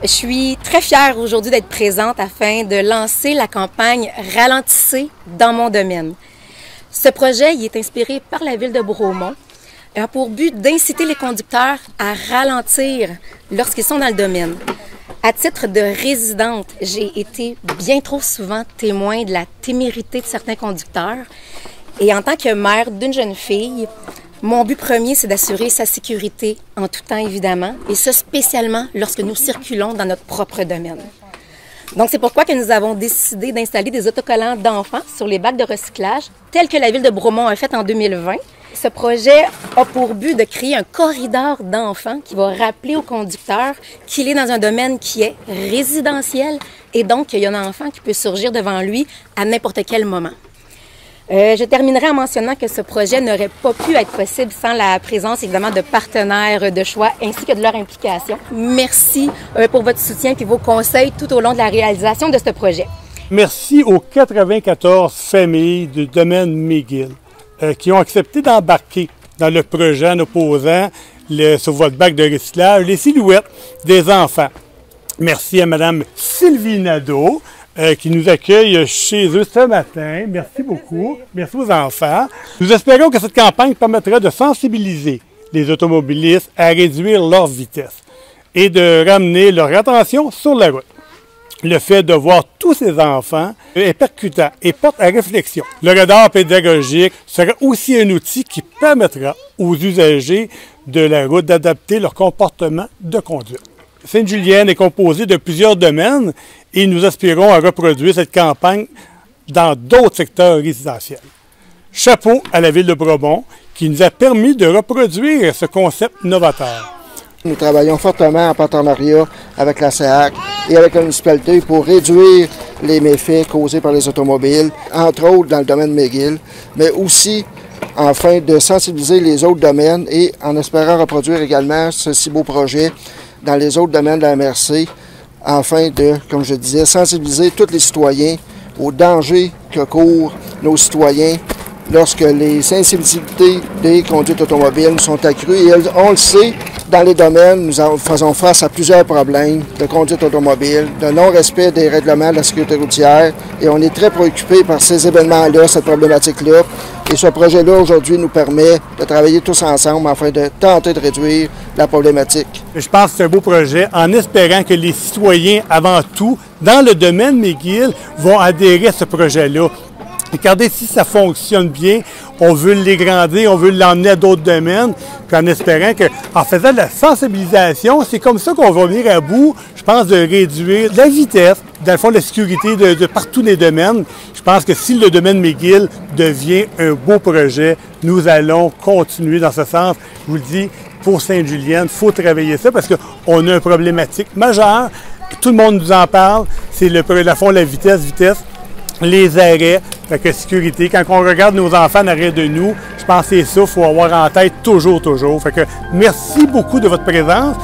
Je suis très fière aujourd'hui d'être présente afin de lancer la campagne « Ralentissez dans mon domaine ». Ce projet il est inspiré par la ville de Bromont et a pour but d'inciter les conducteurs à ralentir lorsqu'ils sont dans le domaine. À titre de résidente, j'ai été bien trop souvent témoin de la témérité de certains conducteurs. Et en tant que mère d'une jeune fille, mon but premier, c'est d'assurer sa sécurité en tout temps, évidemment, et ce, spécialement lorsque nous circulons dans notre propre domaine. Donc, c'est pourquoi que nous avons décidé d'installer des autocollants d'enfants sur les bacs de recyclage, tels que la ville de Bromont a fait en 2020. Ce projet a pour but de créer un corridor d'enfants qui va rappeler au conducteur qu'il est dans un domaine qui est résidentiel et donc il y a un enfant qui peut surgir devant lui à n'importe quel moment. Je terminerai en mentionnant que ce projet n'aurait pas pu être possible sans la présence, évidemment, de partenaires de choix ainsi que de leur implication. Merci pour votre soutien et vos conseils tout au long de la réalisation de ce projet. Merci aux 94 familles du domaine McGill qui ont accepté d'embarquer dans le projet en opposant sur votre bac de recyclage les silhouettes des enfants. Merci à Mme Sylvie Nadeau, qui nous accueille chez eux ce matin. Merci beaucoup. Merci aux enfants. Nous espérons que cette campagne permettra de sensibiliser les automobilistes à réduire leur vitesse et de ramener leur attention sur la route. Le fait de voir tous ces enfants est percutant et porte à réflexion. Le radar pédagogique sera aussi un outil qui permettra aux usagers de la route d'adapter leur comportement de conduite. Sainte-Julienne est composée de plusieurs domaines et nous aspirons à reproduire cette campagne dans d'autres secteurs résidentiels. Chapeau à la ville de Bromont qui nous a permis de reproduire ce concept novateur. Nous travaillons fortement en partenariat avec la SEAC et avec la municipalité pour réduire les méfaits causés par les automobiles, entre autres dans le domaine McGill, mais aussi afin de sensibiliser les autres domaines et en espérant reproduire également ce si beau projet dans les autres domaines de la MRC, afin de, comme je disais, sensibiliser tous les citoyens aux dangers que courent nos citoyens lorsque les incivilités des conduites automobiles sont accrues. Et on le sait, dans les domaines, nous faisons face à plusieurs problèmes de conduite automobile, de non-respect des règlements de la sécurité routière, et on est très préoccupés par ces événements-là, cette problématique-là. Et ce projet-là, aujourd'hui, nous permet de travailler tous ensemble afin de tenter de réduire la problématique. Je pense que c'est un beau projet en espérant que les citoyens, avant tout, dans le domaine McGill, vont adhérer à ce projet-là. Regardez, si ça fonctionne bien, on veut l'agrandir, on veut l'emmener à d'autres domaines, puis en espérant qu'en faisant de la sensibilisation, c'est comme ça qu'on va venir à bout, je pense, de réduire la vitesse, dans le fond, la sécurité de partout les domaines. Je pense que si le domaine McGill devient un beau projet, nous allons continuer dans ce sens. Je vous le dis, pour Sainte-Julienne, il faut travailler ça parce qu'on a une problématique majeure. Tout le monde nous en parle, c'est le fond, la vitesse. Les arrêts, fait que sécurité. Quand on regarde nos enfants en arrêt de nous, je pense que c'est ça, il faut avoir en tête toujours. Fait que merci beaucoup de votre présence.